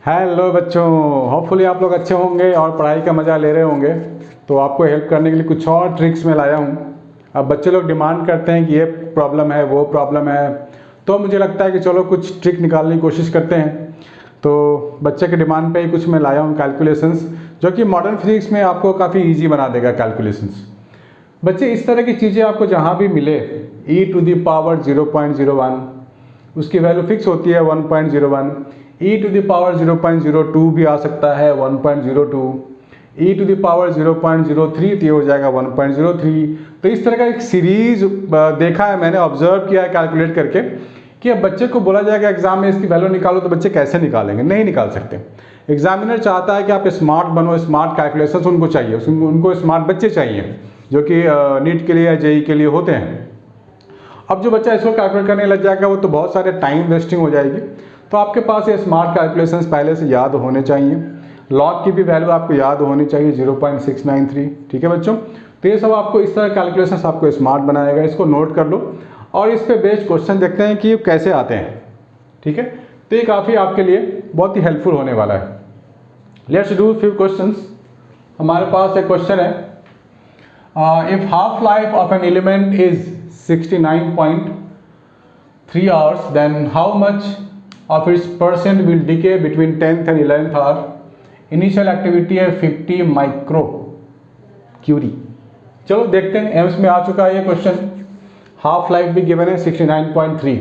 Hello बच्चों, hopefully आप लोग अच्छे होंगे और पढ़ाई का मज़ा ले रहे होंगे। तो आपको हेल्प करने के लिए कुछ और ट्रिक्स में लाया हूँ। अब बच्चे लोग डिमांड करते हैं कि ये प्रॉब्लम है, वो प्रॉब्लम है, तो मुझे लगता है कि चलो कुछ ट्रिक निकालने की कोशिश करते हैं। तो बच्चे के डिमांड पे ही कुछ मैं लाया हूँ कैलकुलेशंस, जो कि मॉडर्न फिजिक्स में आपको काफ़ी ईजी बना देगा कैलकुलेशंस। बच्चे, इस तरह की चीज़ें आपको जहाँ भी मिले, e⁻0.01 उसकी वैल्यू फिक्स होती है 1.01, e⁻0.02 भी आ सकता है 1.02, e⁻0.03 तो ये हो जाएगा 1.03। तो इस तरह का एक सीरीज देखा है मैंने, ऑब्जर्व किया है कैलकुलेट करके कि अब बच्चे को बोला जाएगा एग्जाम में इसकी वैल्यू निकालो, तो बच्चे कैसे निकालेंगे? नहीं निकाल सकते। एग्जामिनर चाहता है कि आप स्मार्ट बनो, स्मार्ट कैलकुलेशंस उनको चाहिए, उनको स्मार्ट बच्चे चाहिए जो कि नीट के लिए या जेई के लिए होते हैं। अब जो बच्चा इसको कैलकुलेट करने लग जाएगा वो तो बहुत सारे टाइम वेस्टिंग हो जाएगी। तो आपके पास ये स्मार्ट कैलकुलेशंस पहले से याद होने चाहिए। लॉग की भी वैल्यू आपको याद होनी चाहिए 0.693। ठीक है बच्चों, तो ये सब आपको इस तरह कैलकुलेशंस आपको स्मार्ट बनाएगा। इसको नोट कर लो और इस पे बेस्ड क्वेश्चन देखते हैं कि कैसे आते हैं। ठीक है, तो ये काफ़ी आपके लिए बहुत ही हेल्पफुल होने वाला है। Let's do few questions. हमारे पास एक क्वेश्चन है, if half life of an element is 69.3 hours, then how much of its percent will decay between 10th and 11th hour? Initial activity है 50 माइक्रो क्यूरी। चलो देखते हैं, एम्स में आ चुका है ये क्वेश्चन। हाफ लाइफ भी गिवन है 69.3,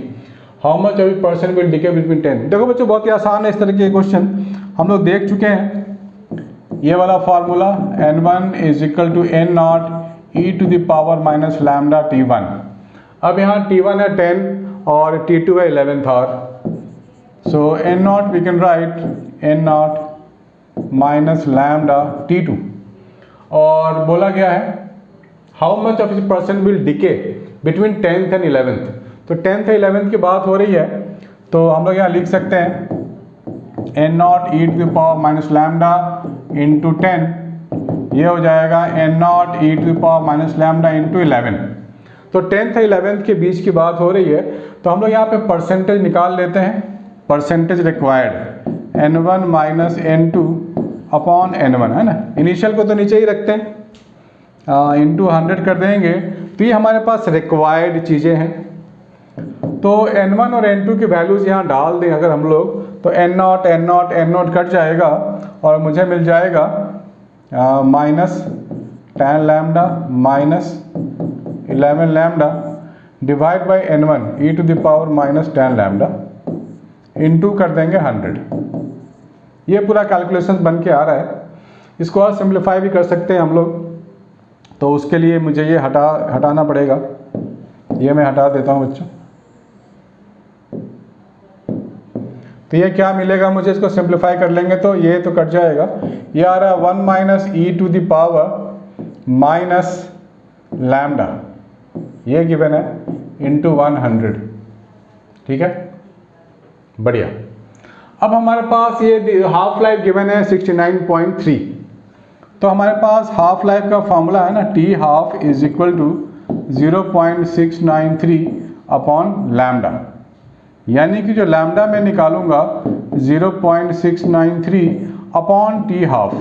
how much of it percent will decay between 10। देखो बच्चों, बहुत ही आसान है इस तरह के क्वेश्चन, हम लोग देख चुके हैं। ये वाला formula n1 is equal to n0 e⁻ lambda t1। अब यहाँ T1 है 10 और T2 है 11th hour. So n0 we can write n0 minus lambda T2। और बोला गया है हाउ मच ऑफ इस percent will decay between 10th and 11th। तो 10th और 11th की बात हो रही है, तो हम लोग यहाँ लिख सकते हैं n0 e⁻ लैम्डा इंटू 10, ये हो जाएगा n0 e⁻ लैम्डा इंटू 11। तो 10th और 11th के बीच की बात हो रही है, तो हम लोग यहाँ पे परसेंटेज निकाल लेते हैं। Percentage required n1 minus n2 upon n1, है ना। इनिशियल को तो नीचे ही रखते हैं, इंटू 100 कर देंगे, तो ये हमारे पास रिक्वायर्ड चीज़ें हैं। तो n1 और n2 की वैल्यूज़ यहाँ डाल दें अगर हम लोग, तो n0 कट जाएगा और मुझे मिल जाएगा minus 10 lambda minus 11 lambda divide by n1 e⁻ lambda into कर देंगे 100। ये पूरा कैलकुलेशन बन के आ रहा है। इसको और सिंप्लीफाई भी कर सकते हैं हम लोग, तो उसके लिए मुझे ये हटाना पड़ेगा। ये मैं हटा देता हूँ बच्चों। तो ये क्या मिलेगा मुझे, इसको सिंप्लीफाई कर लेंगे तो ये तो कट जाएगा। ये आ रहा है 1 माइनस e⁻ लैम्डा, ये गिवन है इंटू 100। ठीक है, बढ़िया। अब हमारे पास ये हाफ लाइफ गिवन है 69.3, तो हमारे पास हाफ लाइफ का फॉर्मूला है ना, T half is equal to 0.693 upon lambda, यानी कि जो लैम्डा मैं निकालूंगा 0.693 upon T half.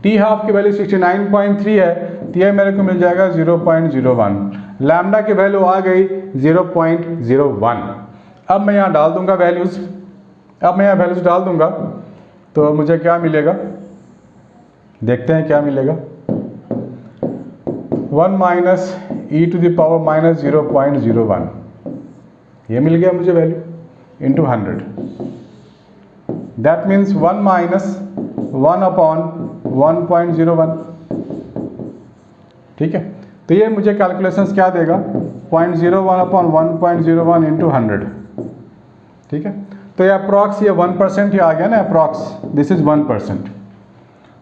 T half की वैल्यू 69.3 है, तो यह मेरे को मिल जाएगा 0.01। लैम्डा की वैल्यू आ गई 0.01। अब मैं यहाँ डाल दूंगा वैल्यूज़, डाल दूंगा, तो मुझे क्या मिलेगा देखते हैं क्या मिलेगा। 1 माइनस e⁻ 0.01, ये मिल गया मुझे value into 100। That means 1 minus 1 upon 1.01। ठीक है, तो ये मुझे कैलकुलेशंस क्या देगा, 0.01 अपॉन 1.01 इंटू 100। ठीक है, तो ये अप्रॉक्स, ये 1% ही आ गया ना, अप्रॉक्स दिस इज 1%।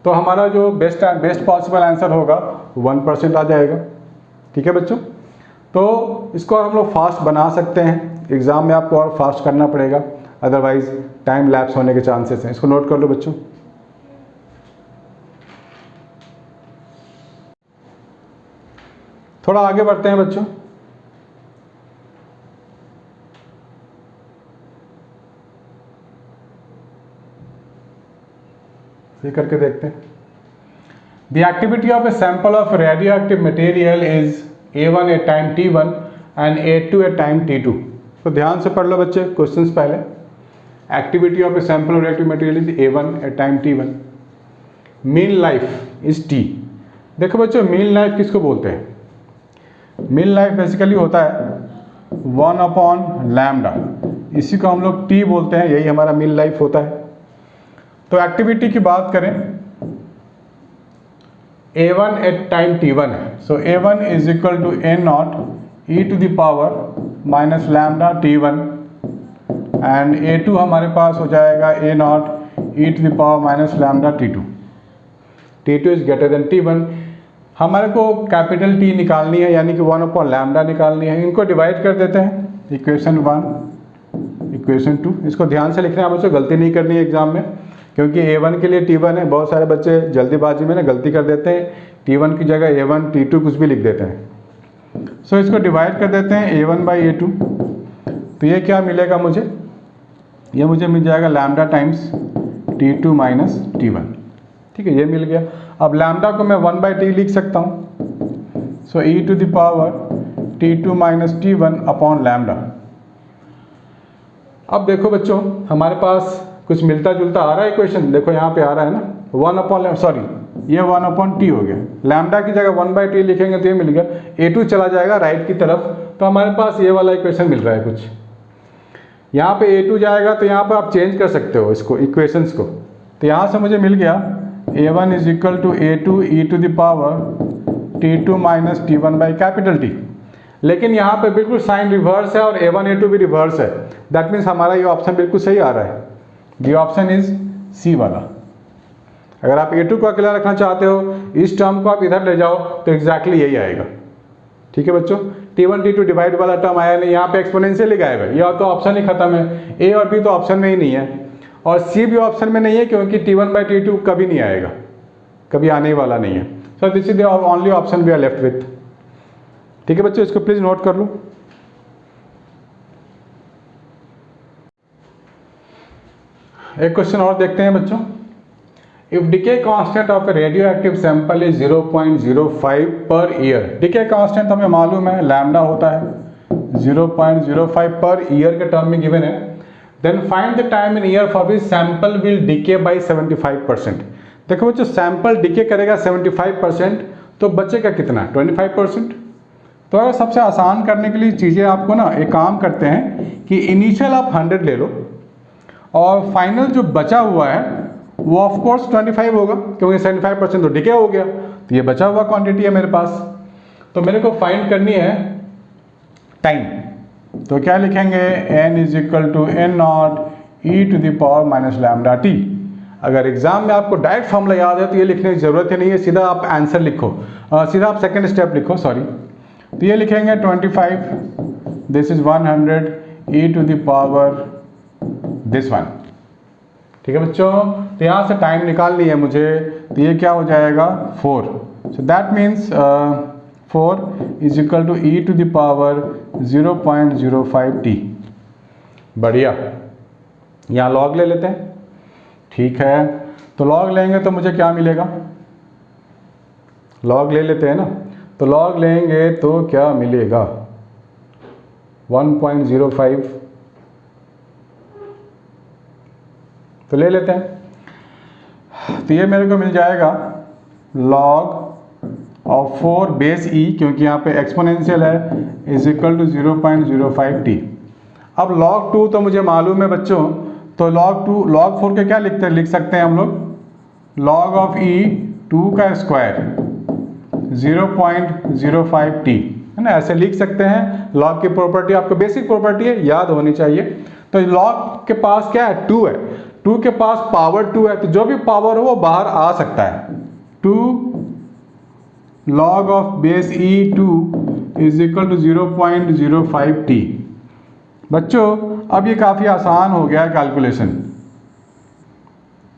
तो हमारा जो बेस्ट पॉसिबल आंसर होगा 1% आ जाएगा। ठीक है बच्चों, तो इसको हम लोग फास्ट बना सकते हैं। एग्ज़ाम में आपको और फास्ट करना पड़ेगा, अदरवाइज टाइम लैप्स होने के चांसेस हैं। इसको नोट कर लो बच्चों। थोड़ा आगे बढ़ते हैं बच्चों। ये करके देखते हैं। The activity of a sample of radioactive material is A1 at time T1 and A2 at time T2। तो ध्यान से पढ़ लो बच्चे क्वेश्चंस पहले। Activity of a sample of radio material is A1 at time T1, mean life is T। देखो बच्चों mean life किसको बोलते हैं? मीन लाइफ बेसिकली होता है 1 अपॉन लैम्डा, इसी को हम लोग T बोलते हैं, यही हमारा मीन लाइफ होता है। तो एक्टिविटी की बात करें A1 एट टाइम T1 है, so A1 is equal to A0 e to the power minus lambda T1 and A2 हमारे पास हो जाएगा A0 e to the power minus lambda T2। T2 is greater than T1। हमारे को capital T निकालनी है, यानी कि 1 अपॉन लैम्डा निकालनी है। इनको डिवाइड कर देते हैं, इक्वेशन 1 इक्वेशन 2। इसको ध्यान से लिखना है बच्चों, गलती नहीं करनी है एग्जाम में, क्योंकि A1 के लिए T1 है। बहुत सारे बच्चे जल्दीबाजी में ना गलती कर देते हैं, T1 की जगह A1 T2 कुछ भी लिख देते हैं। सो इसको डिवाइड कर देते हैं A1 बाई A2। तो ये क्या मिलेगा मुझे? ये मुझे मिल जाएगा lambda times T2 minus T1। ठीक है, ये मिल गया। अब लैम्डा को मैं 1 बाई T लिख सकता हूँ, so e to the power T2 minus T1 upon lambda. अब देखो बच्चों हमारे पास कुछ मिलता जुलता आ रहा है इक्वेशन, देखो यहाँ पे आ रहा है ना 1 अपॉन, सॉरी ये 1 अपॉन T हो गया। लैम्डा की जगह 1 बाई T लिखेंगे तो ये मिल गया। A2 चला जाएगा राइट की तरफ, तो हमारे पास ये वाला इक्वेशन मिल रहा है कुछ। यहाँ पे A2 जाएगा तो यहाँ पर आप चेंज कर सकते हो इसको, इक्वेशंस को। तो यहाँ से मुझे मिल गया A1 is equal to A2 e to the power T2 minus T1 by capital T। लेकिन यहाँ पे बिल्कुल साइन रिवर्स है और A1 A2 भी रिवर्स है। दैट मीन्स हमारा ये ऑप्शन बिल्कुल सही आ रहा है। दी ऑप्शन इज C वाला। अगर आप A2 को अकेला रखना चाहते हो, इस टर्म को आप इधर ले जाओ तो एग्जैक्टली यही आएगा। ठीक है बच्चों, T1 T2 डिवाइड वाला टर्म आया नहीं, यहाँ पे एक्सपोनेंशियल ही गायब है। यह तो ऑप्शन ही खत्म है। A और B तो ऑप्शन में ही नहीं है, और C भी ऑप्शन में नहीं है, क्योंकि T1 बाई T2 कभी नहीं आएगा, कभी आने वाला नहीं है। So this is the only option we are left with. ठीक है बच्चों, इसको प्लीज नोट कर लो। एक क्वेश्चन और देखते हैं बच्चों। If decay constant of a radio active sample is 0.05 per year. Decay constant हमें मालूम है लैम्डा होता है 0.05 पर ईयर के टर्म में गिवन है। Then find the time in year for which sample will decay by 75%। देखो बच्चों सैंपल डिके करेगा 75%, तो बचेगा कितना? 25%। तो अगर सबसे आसान करने के लिए चीज़ें आपको ना एक काम करते हैं कि इनिशियल आप 100 ले लो, और फाइनल जो बचा हुआ है वो ऑफ कोर्स 25 होगा, क्योंकि 75% तो डिके हो गया, तो ये बचा हुआ क्वांटिटी है मेरे पास। तो मेरे को फाइंड करनी है टाइम। तो क्या लिखेंगे? n is equal to N0 e to the power minus lambda T। अगर एग्जाम में आपको डायरेक्ट फॉर्मूला याद है तो ये लिखने की जरूरत ही नहीं है, सीधा आप आंसर लिखो, सीधा आप सेकेंड स्टेप लिखो, सॉरी। तो ये लिखेंगे 25, this is 100 e to the power this one. ठीक है बच्चों, तो यहाँ से टाइम निकालनी है मुझे, तो ये क्या हो जाएगा 4। So that means 4 is equal to e to the power 0.05 t। बढ़िया, यहाँ लॉग ले लेते हैं। ठीक है, तो लॉग लेंगे तो मुझे क्या मिलेगा? लॉग ले लेते हैं ना, तो लॉग लेंगे तो क्या मिलेगा? 1.05 तो ले लेते हैं। तो ये मेरे को मिल जाएगा log ऑफ 4 बेस e, क्योंकि यहाँ पे एक्सपोनेंशियल है, इज इक्वल टू 0.05 t। अब log 2 तो मुझे मालूम है बच्चों, तो log 4 के क्या लिख सकते हैं हम लोग? log ऑफ e 2 का स्क्वायर 0.05 t, है ना, ऐसे लिख सकते हैं। log की प्रॉपर्टी आपको बेसिक प्रॉपर्टी है, याद होनी चाहिए। तो log के पास क्या है? 2 है, 2 के पास पावर 2 है, तो जो भी पावर हो वो बाहर आ सकता है। 2 log of base e2 is equal to 0.05 t। बच्चों अब ये काफ़ी आसान हो गया है कैलकुलेशन,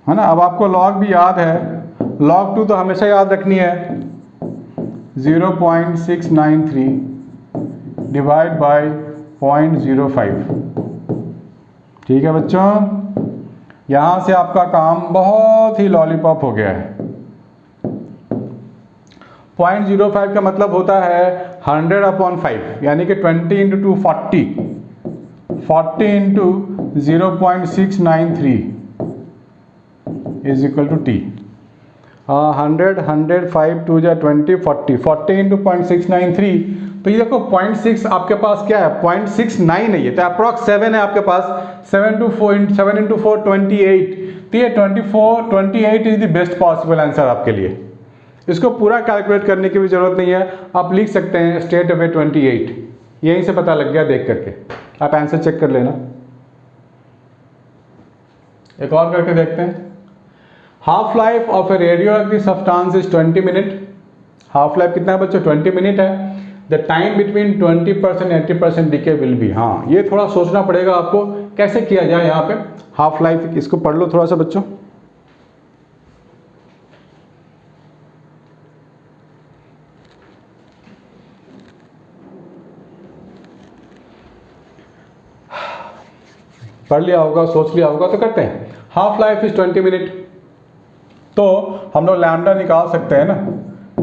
है ना। अब आपको log भी याद है, log 2 तो हमेशा याद रखनी है, 0.693 डिवाइड बाय 0.05। ठीक है बच्चों, यहाँ से आपका काम बहुत ही लॉलीपॉप हो गया है। 0.05 का मतलब होता है 100/5, यानी कि 20 into 2 40, 40 into 0.693 is equal to T. 100 100 5 2 जा 20 40, 40 इंटू 0.693, तो ये देखो 0.6 आपके पास क्या है, 0.69 है ये, तो अप्रॉक्स 7 है आपके पास। 7 इंटू 4 28, तो ये 28 is the best possible answer आपके लिए। इसको पूरा कैलकुलेट करने की भी जरूरत नहीं है, आप लिख सकते हैं स्ट्रेट अवे 28, यहीं से पता लग गया देख करके, आप आंसर चेक कर लेना। एक और करके देखते हैं। Half life of a radioactive substance is 20 minute. Half life कितना है बच्चों, 20 मिनट है। The time between 20% 80% decay will be. हाँ, ये थोड़ा सोचना पड़ेगा आपको कैसे किया जाए यहाँ पे हाफ लाइफ। इसको पढ़ लो थोड़ा सा बच्चों। पढ़ लिया होगा, सोच लिया होगा, तो करते हैं। हाफ लाइफ इज 20 मिनट, तो हम लोग लैम्डा निकाल सकते हैं ना,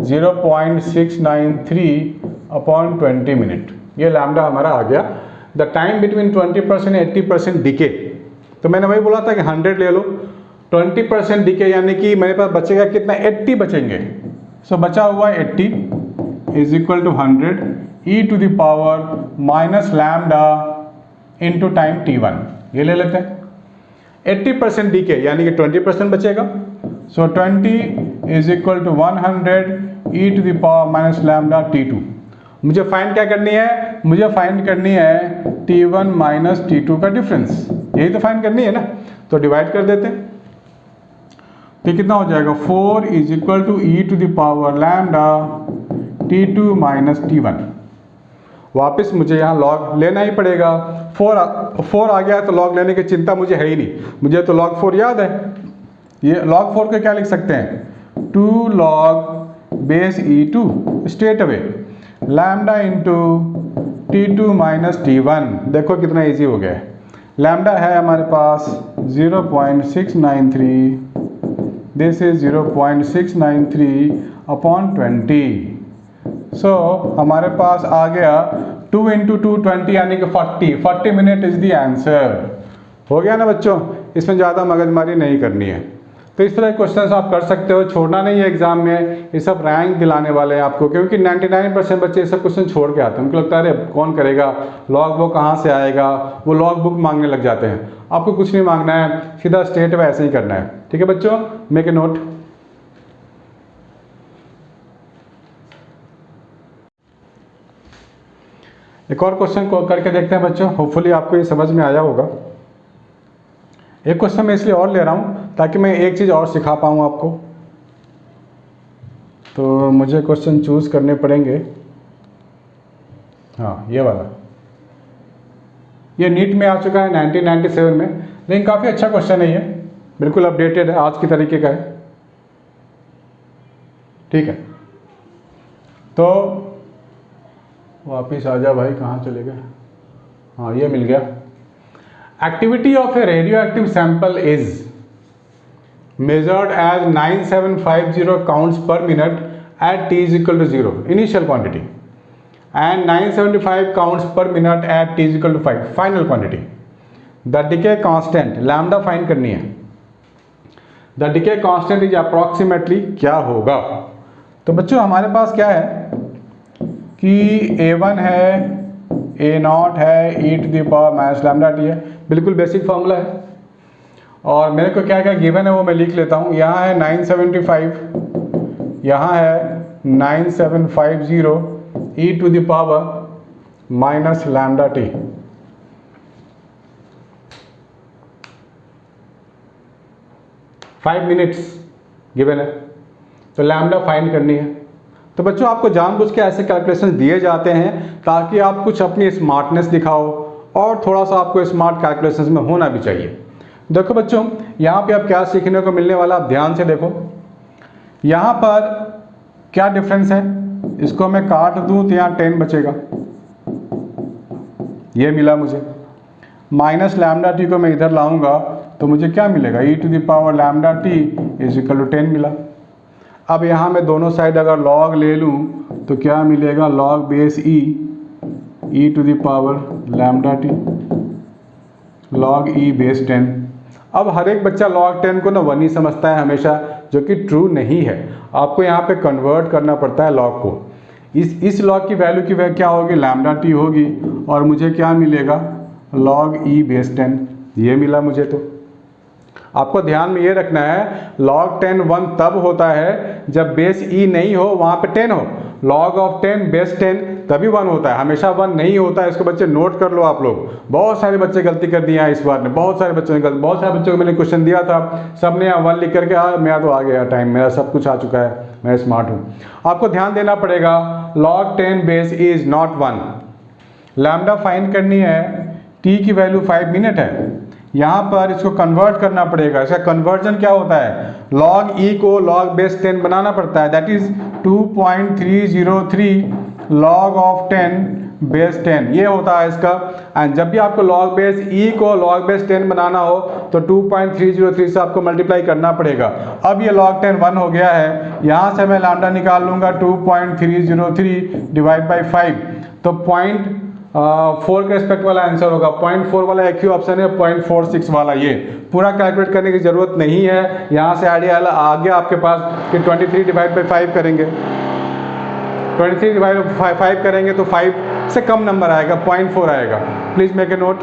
0.693/20 मिनट, ये लैम्डा हमारा आ गया। द टाइम बिटवीन 20% 80% डीके, तो मैंने वही बोला था कि 100 ले लो, 20% डीके यानी कि मेरे पास बचेगा कितना, 80 बचेंगे। सो बचा हुआ 80 is equal to 100 e⁻ minus lambda into time t1, ये ले लेते हैं। 80% डीके यानी कि 20% बचेगा, so 20 is equal to 100 e⁻ minus lambda t2। मुझे फाइंड क्या करनी है, मुझे फाइंड करनी है t1 माइनस t2 का डिफरेंस, यही तो फाइंड करनी है ना। तो डिवाइड कर देते हैं, तो कितना हो जाएगा, 4 is equal to e⁻ lambda t2 minus t1। वापस मुझे यहाँ लॉग लेना ही पड़ेगा। 4 आ गया है तो लॉग लेने की चिंता मुझे है ही नहीं, मुझे तो log 4 याद है। ये log 4 को क्या लिख सकते हैं, 2 log base e2 straight away lambda into t2 minus t1। देखो कितना इजी हो गया है। लैम्डा है हमारे पास 0.693, दिस इज 0.693/20। सो हमारे पास आ गया 2 इंटू 2 20 यानी कि 40 मिनट इज द आंसर। हो गया ना बच्चों, इसमें ज़्यादा मगजमारी नहीं करनी है। तो इस तरह के क्वेश्चंस आप कर सकते हो, छोड़ना नहीं है एग्जाम में। ये सब रैंक दिलाने वाले हैं आपको, क्योंकि 99% बच्चे ये सब क्वेश्चन छोड़ के आते हैं। उनको लगता है अरे कौन करेगा, लॉग बुक कहाँ से आएगा, वो लॉग बुक मांगने लग जाते हैं। आपको कुछ नहीं मांगना है, सीधा स्ट्रेट में ऐसे ही करना है। ठीक है बच्चों, मेक ए नोट। एक और क्वेश्चन को करके देखते हैं बच्चों, होपफुली आपको ये समझ में आया होगा। एक क्वेश्चन मैं इसलिए और ले रहा हूँ ताकि मैं एक चीज़ और सिखा पाऊँ आपको। तो मुझे क्वेश्चन चूज़ करने पड़ेंगे। हाँ, ये वाला, ये नीट में आ चुका है 1997 में, लेकिन काफ़ी अच्छा क्वेश्चन है ये, बिल्कुल अपडेटेड है, आज की तरीके का है। ठीक है, तो वापिस आ जा भाई, कहाँ चले गए। हाँ, ये मिल गया। Activity of a radio active sample is measured as 9750 counts per minute at t is equal to 0 initial quantity and 975 counts per minute at t is equal to 5 final quantity. The decay constant lambda find करनी है। The decay constant is approximately क्या होगा। तो बच्चों हमारे पास क्या है कि A1 है, A0 है, e⁻ माइनस लैम्डा t है, बिल्कुल बेसिक फॉर्मूला है। और मेरे को क्या क्या गिवन है वो मैं लिख लेता हूँ। यहाँ है 975, यहाँ है 9750 e⁻ minus lambda t। Five minutes given है, तो लैम्डा फाइंड करनी है। तो बच्चों आपको जानबूझ के ऐसे कैलकुलेशन दिए जाते हैं ताकि आप कुछ अपनी स्मार्टनेस दिखाओ, और थोड़ा सा आपको स्मार्ट कैलकुलेशंस में होना भी चाहिए। देखो बच्चों, यहाँ पे आप क्या सीखने को मिलने वाला, आप ध्यान से देखो। यहाँ पर क्या डिफरेंस है, इसको मैं काट दूँ तो यहाँ 10 बचेगा, ये मिला मुझे। माइनस लैम्डा टी को मैं इधर लाऊंगा तो मुझे क्या मिलेगा, E to the power lambda T is equal to 10 मिला। अब यहाँ मैं दोनों साइड अगर लॉग ले लूँ तो क्या मिलेगा, log base E to the power lambda T log E base 10। अब हर एक बच्चा log 10 को ना 1 ही समझता है हमेशा, जो कि ट्रू नहीं है। आपको यहाँ पे कन्वर्ट करना पड़ता है log को। इस log की वैल्यू क्या होगी, लैम्डा टी होगी, और मुझे क्या मिलेगा, log ई बेस 10, ये मिला मुझे। तो आपको ध्यान में ये रखना है, log 10 1 तब होता है जब बेस ई नहीं हो, वहाँ पे 10 हो। log ऑफ 10 बेस 10 तभी 1 होता है, हमेशा 1 नहीं होता है। इसको बच्चे नोट कर लो आप लोग। बहुत सारे बच्चे गलती कर दिया है इस बार में, बहुत सारे बच्चों ने बहुत सारे बच्चों को मैंने क्वेश्चन दिया था, सब ने 1 लिख करके मेरा तो आ गया टाइम, मेरा सब कुछ आ चुका है, मैं स्मार्ट हूँ। आपको ध्यान देना पड़ेगा, log 10 base is not 1। Lambda find करनी है, टी की वैल्यू 5 मिनट है। यहाँ पर इसको कन्वर्ट करना पड़ेगा। इसका कन्वर्जन क्या होता है, log ई को log बेस 10 बनाना पड़ता है, that is 2.303 log of 10 base 10, ये होता है इसका। एंड जब भी आपको log बेस ई को log बेस 10 बनाना हो तो 2.303 से आपको मल्टीप्लाई करना पड़ेगा। अब ये log 10 1 हो गया है, यहाँ से मैं लैम्डा निकाल लूँगा 2.303 डिवाइड बाई 5, तो 0.4 के रिस्पेक्ट वाला आंसर होगा। 0.4 वाला एक ही ऑप्शन है, 0.46 वाला। ये पूरा कैलकुलेट करने की ज़रूरत नहीं है, यहाँ से आइडिया आ गया आपके पास कि 23 डिवाइड बाई 5 करेंगे, 23 डिवाइड बाई 5 करेंगे तो 5 से कम नंबर आएगा, 0.4 आएगा। Please make a note.